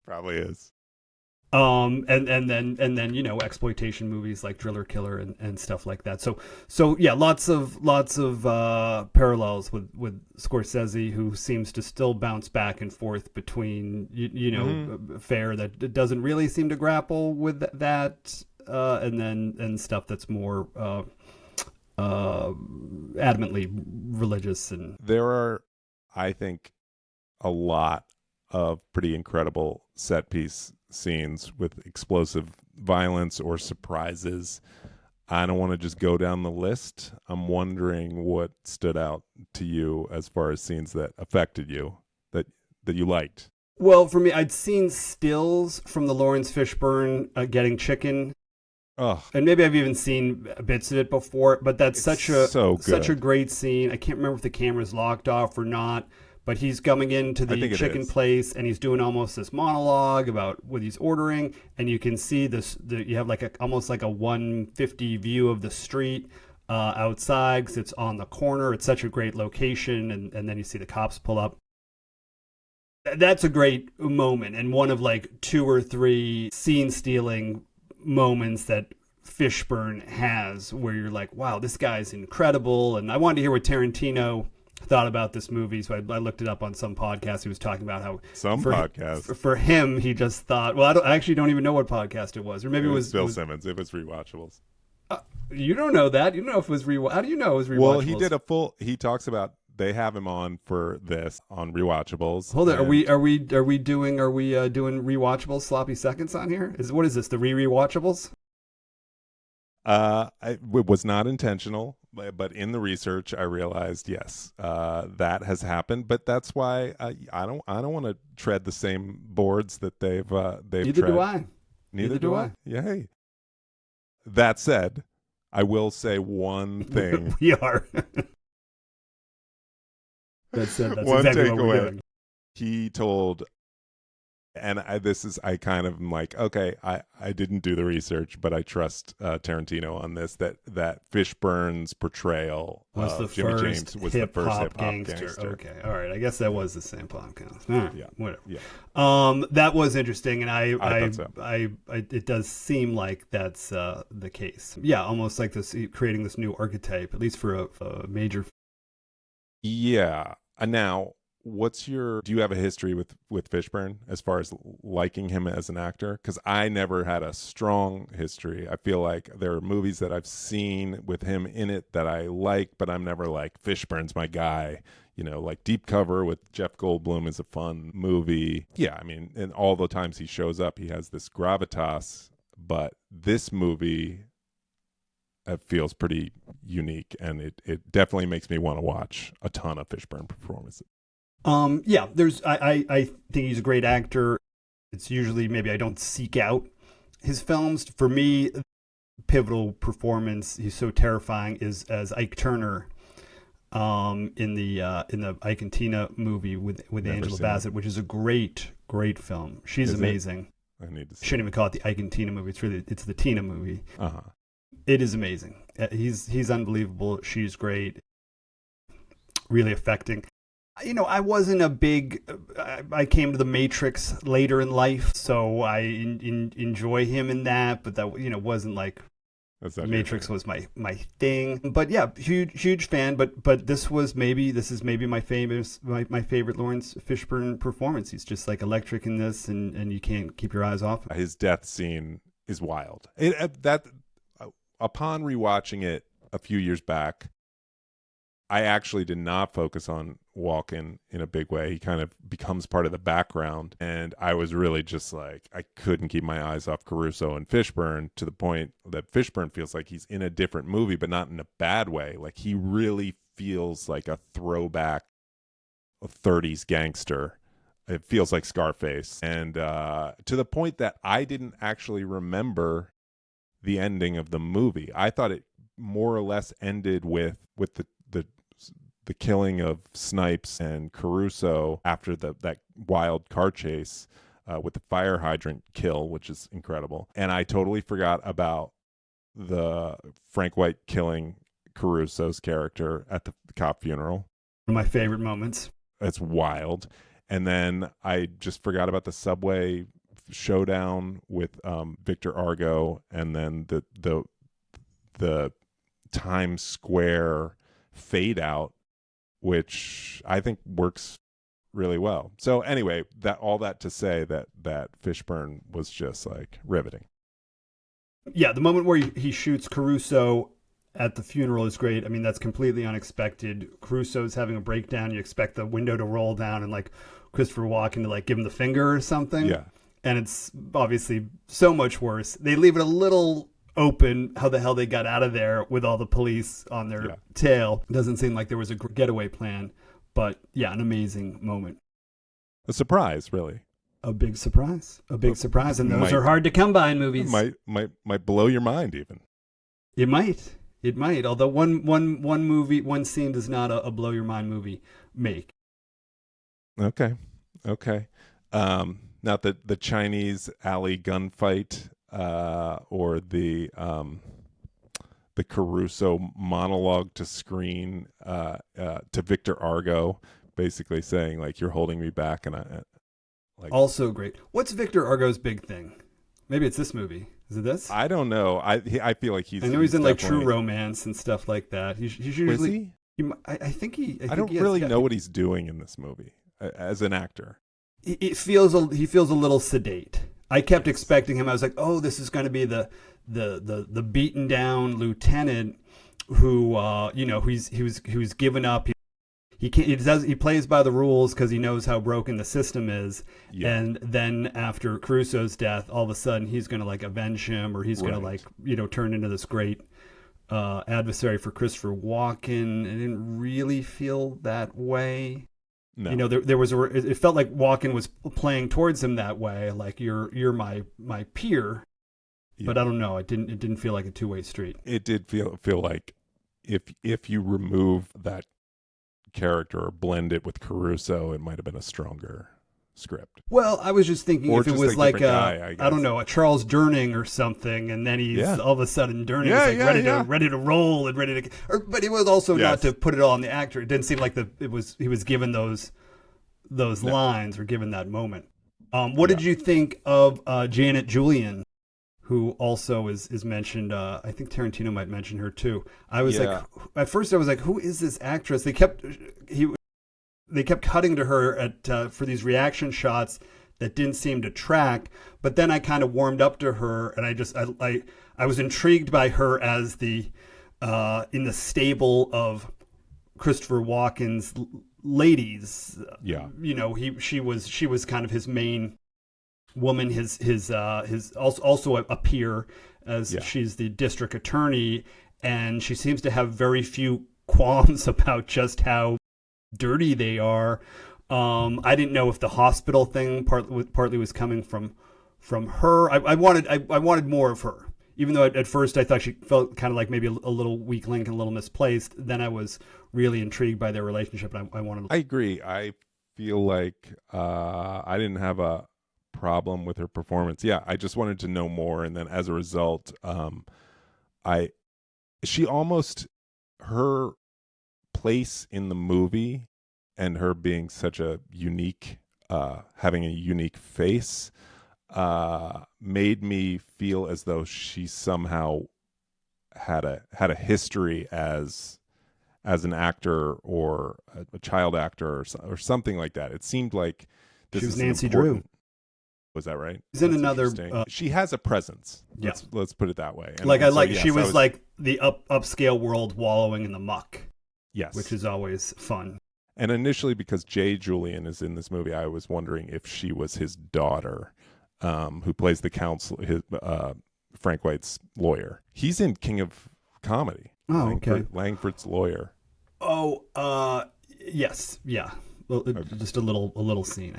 Probably is. And then exploitation movies like Driller Killer and stuff like that. So yeah, lots of parallels with Scorsese, who seems to still bounce back and forth between fare that doesn't really seem to grapple with that, and stuff that's more adamantly religious. And there are, I think, a lot of pretty incredible set piece scenes with explosive violence or surprises. I don't want to just go down the list. I'm wondering what stood out to you as far as scenes that affected you, that you liked. Well, for me, I'd seen stills from the Lawrence Fishburne Getting Chicken. Oh. And maybe I've even seen bits of it before, but that's such a great scene. I can't remember if the camera's locked off or not, but he's coming into I the think it chicken is. place and he's doing almost this monologue about what he's ordering, and you can see you have like almost like a 150 view of the street outside because it's on the corner. It's such a great location, and then you see the cops pull up. That's a great moment, and one of like 2 or 3 scene stealing moments that Fishburne has, where you're like, wow, this guy's incredible. And I wanted to hear what Tarantino thought about this movie, so I looked it up on some podcast. He was talking about how for him, he just thought, well, I actually don't even know what podcast it was, or maybe it was Bill Simmons. It was Rewatchables. You don't know that. You don't know if it was How do you know it was Rewatchables? Well, he talks about, they have him on for this on Rewatchables. Hold on, are we doing Rewatchables sloppy seconds on here? What is this? The rewatchables? It was not intentional, but in the research, I realized yes, that has happened. But that's why I don't want to tread the same boards that they've Neither tread. do I. Neither do I. Yeah. Hey. That said, I will say one thing. We are. That said, that's one exactly what we're takeaway. doing. He told. And I kind of am like, okay, I didn't do the research, but I trust Tarantino on this, that Fishburne's portrayal of Jimmy James was the first hip-hop gangster. Okay, all right. I guess that was the same podcast. All right, Yeah. whatever. Yeah. That was interesting, and I thought so. it does seem like that's the case. Yeah, almost like this, creating this new archetype, at least for a major. Yeah. Now, do you have a history with Fishburne as far as liking him as an actor? Because I never had a strong history. I feel like there are movies that I've seen with him in it that I like, but I'm never like, Fishburne's my guy. You know, like Deep Cover with Jeff Goldblum is a fun movie. Yeah, I mean, and all the times he shows up, he has this gravitas. But this movie feels pretty unique, and it definitely makes me want to watch a ton of Fishburne performances. Yeah, I think he's a great actor. It's usually, maybe I don't seek out his films. For me, pivotal performance, he's so terrifying, is as Ike Turner in the Ike and Tina movie with Angela Bassett, which is a great film. She's amazing. I need to see. Shouldn't even call it the Ike and Tina movie. It's the Tina movie. Uh-huh. It is amazing. He's unbelievable. She's great. Really affecting. You know, I wasn't a big. I came to The Matrix later in life, so I enjoy him in that. But that, wasn't like The Matrix was my thing. But yeah, huge fan. But this is maybe my favorite Lawrence Fishburne performance. He's just like electric in this, and you can't keep your eyes off him. His death scene is wild. Upon rewatching it a few years back, I actually did not focus on Walken in a big way. He kind of becomes part of the background. And I was really just like, I couldn't keep my eyes off Caruso and Fishburne, to the point that Fishburne feels like he's in a different movie, but not in a bad way. Like, he really feels like a throwback 30s gangster. It feels like Scarface. And to the point that I didn't actually remember the ending of the movie. I thought it more or less ended with the killing of Snipes and Caruso after that wild car chase with the fire hydrant kill, which is incredible. And I totally forgot about the Frank White killing Caruso's character at the cop funeral. One of my favorite moments. That's wild. And then I just forgot about the subway showdown with Victor Argo, and then the Times Square fade out, which I think works really well. So anyway, all that to say that Fishburne was just like riveting. Yeah, the moment where he shoots Caruso at the funeral is great. I mean, that's completely unexpected. Caruso's having a breakdown. You expect the window to roll down and like Christopher Walken to like give him the finger or something. Yeah. And it's obviously so much worse. They leave it a little open how the hell they got out of there with all the police on their tail. It doesn't seem like there was a getaway plan. But yeah, an amazing moment. A surprise, really. A big surprise. And those are hard to come by in movies. Might blow your mind even. It might. Although one scene does not a blow your mind movie make. Okay. Okay. Not the Chinese alley gunfight, or the Caruso monologue to screen, to Victor Argo, basically saying like you're holding me back, and I like Also great. What's Victor Argo's big thing? Maybe it's this movie. Is it this? I don't know. I feel like I know he's in like True Romance and stuff like that. He's Is usually. he? I think he. I don't think he really has, know what he's doing in this movie as an actor. He feels he feels a little sedate. I kept expecting him. I was like, oh, this is going to be the beaten down lieutenant who who's given up. He can't. He plays by the rules because he knows how broken the system is. Yeah. And then after Crusoe's death, all of a sudden he's going to like avenge him, or he's going to like turn into this great adversary for Christopher Walken. I didn't really feel that way. No. There was it felt like Walken was playing towards him that way, like you're my peer. Yeah. But I don't know. It didn't feel like a two-way street. It did feel like if you remove that character or blend it with Caruso, it might have been a stronger script. Well, I was just thinking, or if it was like guy, I don't know, a Charles Durning or something, and then he's all of a sudden Durning is like ready to roll and ready to. But it was also not to put it all on the actor. It didn't seem like he was given those lines or given that moment. What did you think of Janet Julian, who also is mentioned? I think Tarantino might mention her too. I was like, at first I was like, who is this actress? They kept cutting to her for these reaction shots that didn't seem to track. But then I kind of warmed up to her, and I was intrigued by her as the in the stable of Christopher Walken's ladies. Yeah, she was kind of his main woman, his also a peer, as she's the district attorney, and she seems to have very few qualms about just how dirty they are. I didn't know if the hospital thing partly was coming from her. I wanted more of her, even though at first I thought she felt kind of like maybe a little weak link and a little misplaced. Then I was really intrigued by their relationship, and I wanted. I agree. I feel like I didn't have a problem with her performance. Yeah, I just wanted to know more, and then as a result, her place in the movie and her being such a unique, having a unique face, made me feel as though she somehow had a history as an actor or a child actor or something like that. It seemed like this she was Nancy Drew. Was that right? She's in another. She has a presence. Let's put it that way. And she was like the upscale world wallowing in the muck. Yes, which is always fun. And initially, because Jay Julian is in this movie, I was wondering if she was his daughter, who plays the counsel, Frank White's lawyer. He's in King of Comedy. Oh, okay. Langford's lawyer. Oh, yes, yeah. Well, just a little scene.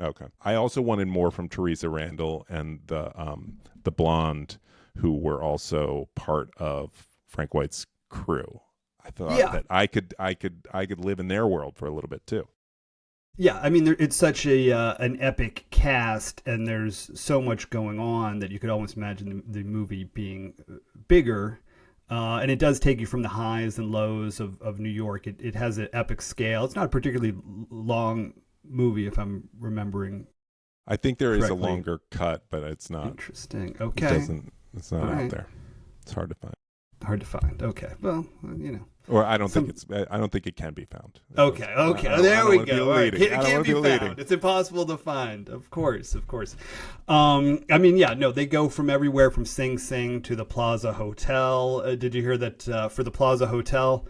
Okay. I also wanted more from Teresa Randall and the blonde, who were also part of Frank White's crew. I thought that I could live in their world for a little bit too. Yeah, I mean, it's such an epic cast, and there's so much going on that you could almost imagine the movie being bigger. And it does take you from the highs and lows of New York. It has an epic scale. It's not a particularly long movie, if I'm remembering. I think there is a longer cut, but it's not. Interesting. Okay. It's not out there. It's hard to find. Okay. Well, Or I don't think it can be found. Okay. There we go. Right. It can't be found. It's impossible to find. Of course. I mean, they go from everywhere from Sing Sing to the Plaza Hotel. Did you hear that for the Plaza Hotel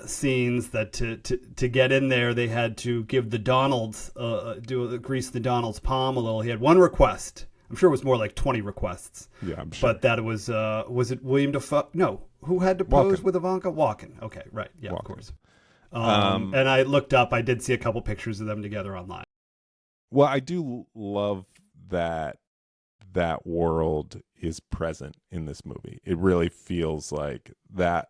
scenes that to get in there, they had to give the Donald's grease the Donald's palm a little. He had one request. I'm sure it was more like 20 requests. Yeah, I'm sure. But that was it William Dafoe? No, who had to pose with Ivanka? Walken. Okay, right. Yeah, Walken. Of course. And I looked up. I did see a couple pictures of them together online. Well, I do love that world is present in this movie. It really feels like that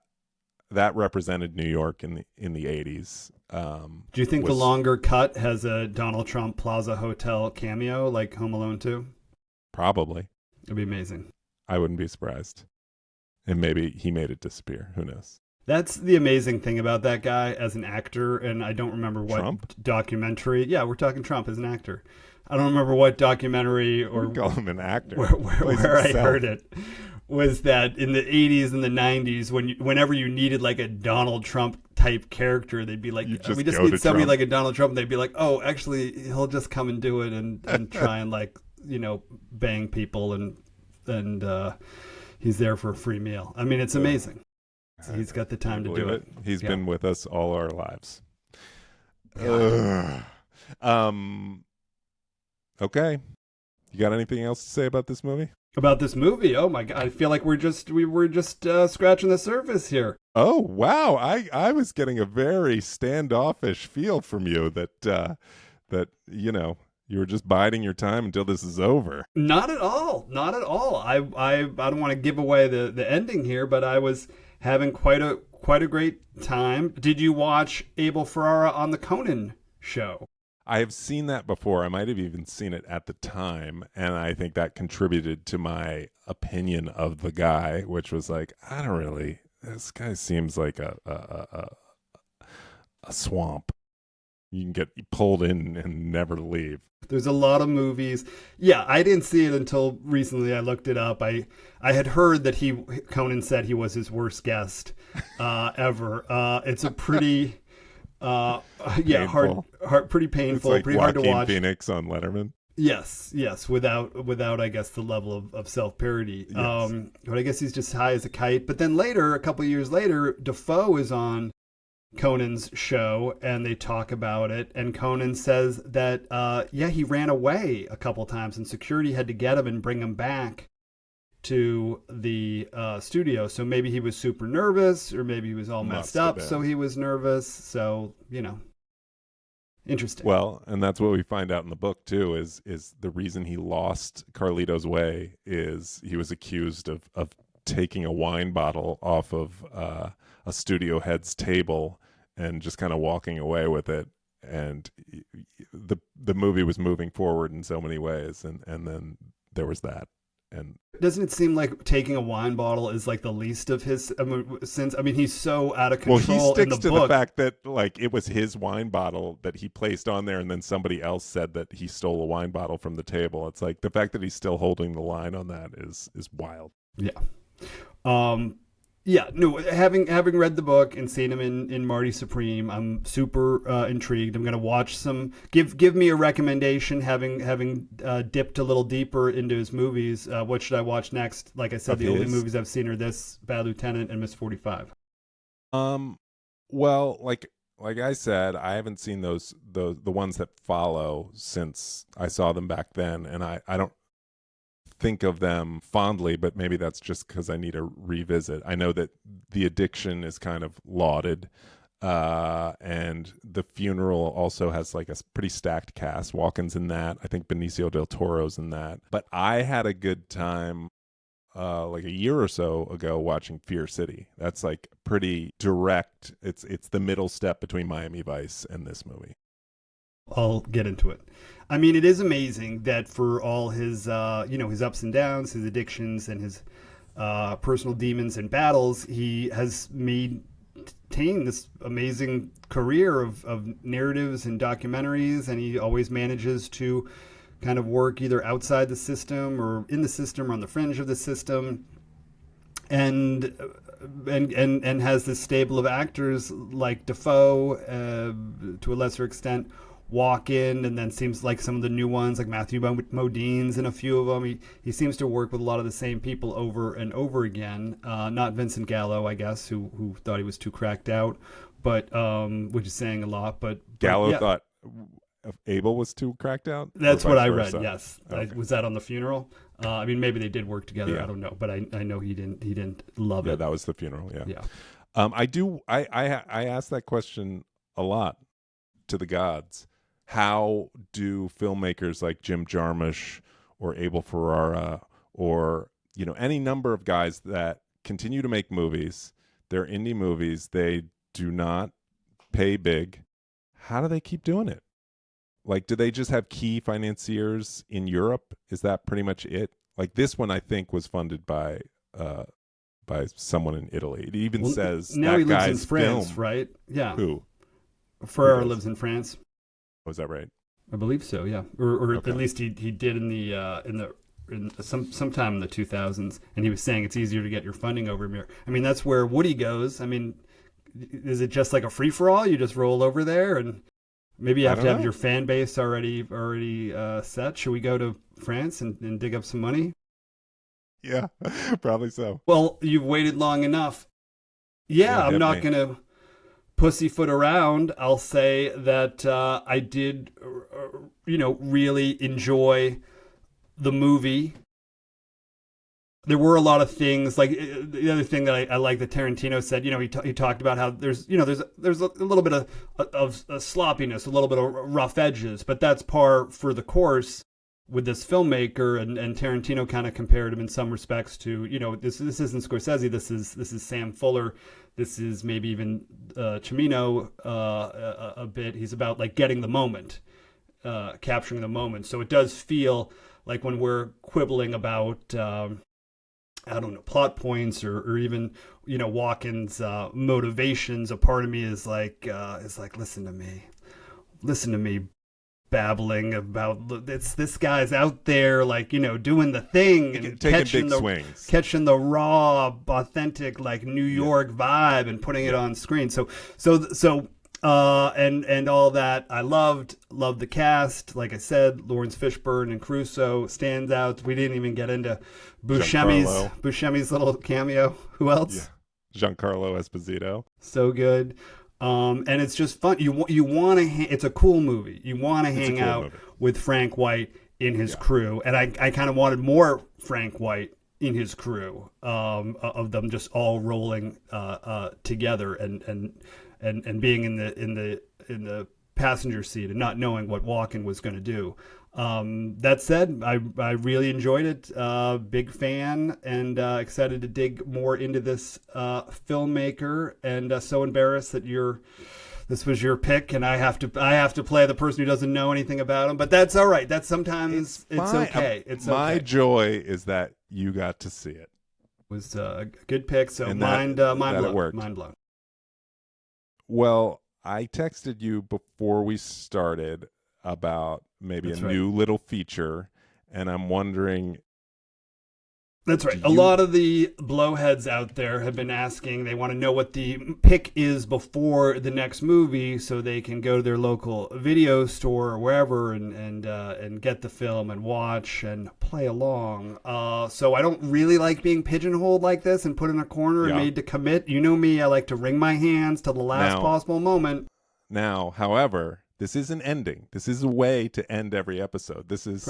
that represented New York in the 80s. Do you think the longer cut has a Donald Trump Plaza Hotel cameo like Home Alone 2? Probably. It'd be amazing. I wouldn't be surprised. And maybe he made it disappear. Who knows? That's the amazing thing about that guy as an actor, and I don't remember what documentary. Yeah, we're talking Trump as an actor. I don't remember what documentary or call him an actor where I heard it. Was that in the 80s and the 90s, whenever you needed like a Donald Trump type character, they'd be like, we just need somebody like a Donald Trump. And they'd be like, oh, actually, he'll just come and do it and try and like, bang people and he's there for a free meal. I mean, it's amazing. He's got the time to do it. He's been with us all our lives. Okay. You got anything else to say about this movie? About this movie? Oh my God! I feel like we were just scratching the surface here. Oh wow! I was getting a very standoffish feel from you that you were just biding your time until this is over. Not at all. Not at all. I don't want to give away the ending here, but I was having quite a great time. Did you watch Abel Ferrara on the Conan show? I have seen that before. I might have even seen it at the time, and I think that contributed to my opinion of the guy, which was like, this guy seems like a swamp. You can get pulled in and never leave. There's a lot of movies. Yeah, I didn't see it until recently. I looked it up. I had heard that Conan said he was his worst guest ever. It's a pretty... painful. Pretty painful, it's like pretty hard to watch. Phoenix on Letterman. Yes, without I guess the level of self-parody. Yes. But I guess he's just high as a kite. But then later, a couple of years later, Defoe is on Conan's show and they talk about it, and Conan says that he ran away a couple times and security had to get him and bring him back to the studio. So maybe he was super nervous, or maybe he was all messed up, so he was nervous. So, interesting. Well, and that's what we find out in the book too, is the reason he lost Carlito's Way is he was accused of taking a wine bottle off of a studio head's table and just kind of walking away with it. And the movie was moving forward in so many ways, and then there was that. And doesn't it seem like taking a wine bottle is like the least of his sins? I mean, he's so out of control. Well, he sticks to book. the fact that like it was his wine bottle that he placed on there, and then somebody else said that he stole a wine bottle from the table. It's like the fact that he's still holding the line on that is wild. Yeah. Yeah, no, having read the book and seen him in Marty Supreme, I'm super intrigued. I'm going to watch some. Give me a recommendation, having dipped a little deeper into his movies. What should I watch next? Like I said, the only movies I've seen are this, Bad Lieutenant, and Miss 45. Well, like I said, I haven't seen the ones that follow since I saw them back then, and I don't think of them fondly, but maybe that's just because I need a revisit. I know that The Addiction is kind of lauded, and The Funeral also has like a pretty stacked cast. Walken's in that. I think Benicio del Toro's in that. But I had a good time like a year or so ago watching Fear City. That's like pretty direct. It's the middle step between Miami Vice and this movie. I'll get into it. I mean, it is amazing that for all his, his ups and downs, his addictions, and his personal demons and battles, he has maintained this amazing career of narratives and documentaries, and he always manages to kind of work either outside the system or in the system or on the fringe of the system, and has this stable of actors like Defoe, to a lesser extent, walk in, and then seems like some of the new ones like Matthew Modine's in a few of them. He seems to work with a lot of the same people over and over again. Not Vincent Gallo, I guess, who thought he was too cracked out, but which is saying a lot. But Gallo thought Abel was too cracked out. That's what I read. Yes, okay. Was that on The Funeral? I mean, maybe they did work together. Yeah. I don't know, but I know he didn't love it. Yeah, that was The Funeral. Yeah. I asked that question a lot to the gods. How do filmmakers like Jim Jarmusch or Abel Ferrara or any number of guys that continue to make movies, They're indie movies. They do not pay big. How do they keep doing it? Like, do they just have key financiers in Europe? Is that pretty much it? Like, this one, I think, was funded by someone in Italy. It even says now that he lives guy's in France, film. right? Yeah. Who? Ferrara Who does? lives in France. Was that right? I believe so. Yeah, or Okay. at least he did in sometime in the 2000s, and he was saying it's easier to get your funding over here. I mean, that's where Woody goes. I mean, is it just like a free for all? You just roll over there, and maybe you have to have your fan base already set. Should we go to France and dig up some money? Yeah, probably so. Well, you've waited long enough. Yeah, I'm not going to pussyfoot around. I'll say that I did, really enjoy the movie. There were a lot of things, like the other thing that I like that Tarantino said, he talked about how there's a little bit of sloppiness, a little bit of rough edges, but that's par for the course with this filmmaker, and Tarantino kind of compared him in some respects to, this isn't Scorsese, this is Sam Fuller, this is maybe even Cimino a bit. He's about like getting the moment, capturing the moment. So it does feel like when we're quibbling about plot points or even Walken's motivations, a part of me is like listen to me babbling about this guy's out there doing the thing and taking big swings, catching the raw authentic New York vibe and putting it on screen. So and all that. I loved the cast. Like I said, Lawrence Fishburne and Caruso stands out. We didn't even get into Buscemi's little cameo. Who else? Yeah. Giancarlo Esposito. So good. And it's just fun. You want to. It's a cool movie. You want to hang out with Frank White in his crew, and I kind of wanted more Frank White in his crew, of them just all rolling together and being in the passenger seat and not knowing what Walken was going to do. That said, I really enjoyed it. Big fan and excited to dig more into this filmmaker, and so embarrassed that this was your pick, and I have to play the person who doesn't know anything about him. But that's all right. That's sometimes it's okay. My joy is that you got to see it. It was a good pick. So and mind blown. Mind blown. Well, I texted you before we started about maybe new little feature, and I'm wondering. That's right. A lot of the blowheads out there have been asking. They want to know what the pick is before the next movie, so they can go to their local video store or wherever and get the film and watch and play along. So I don't really like being pigeonholed like this and put in a corner and made to commit. You know me. I like to wring my hands till the last possible moment. Now, however, this is an ending. This is a way to end every episode. This is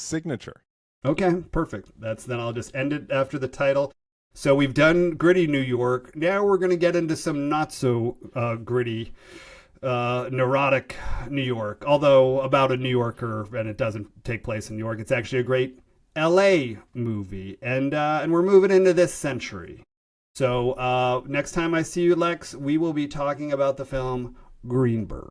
signature. Okay, perfect. Then I'll just end it after the title. So we've done gritty New York. Now we're going to get into some not so gritty, neurotic New York. Although about a New Yorker, and it doesn't take place in New York. It's actually a great L.A. movie, and we're moving into this century. So next time I see you, Lex, we will be talking about the film Greenberg.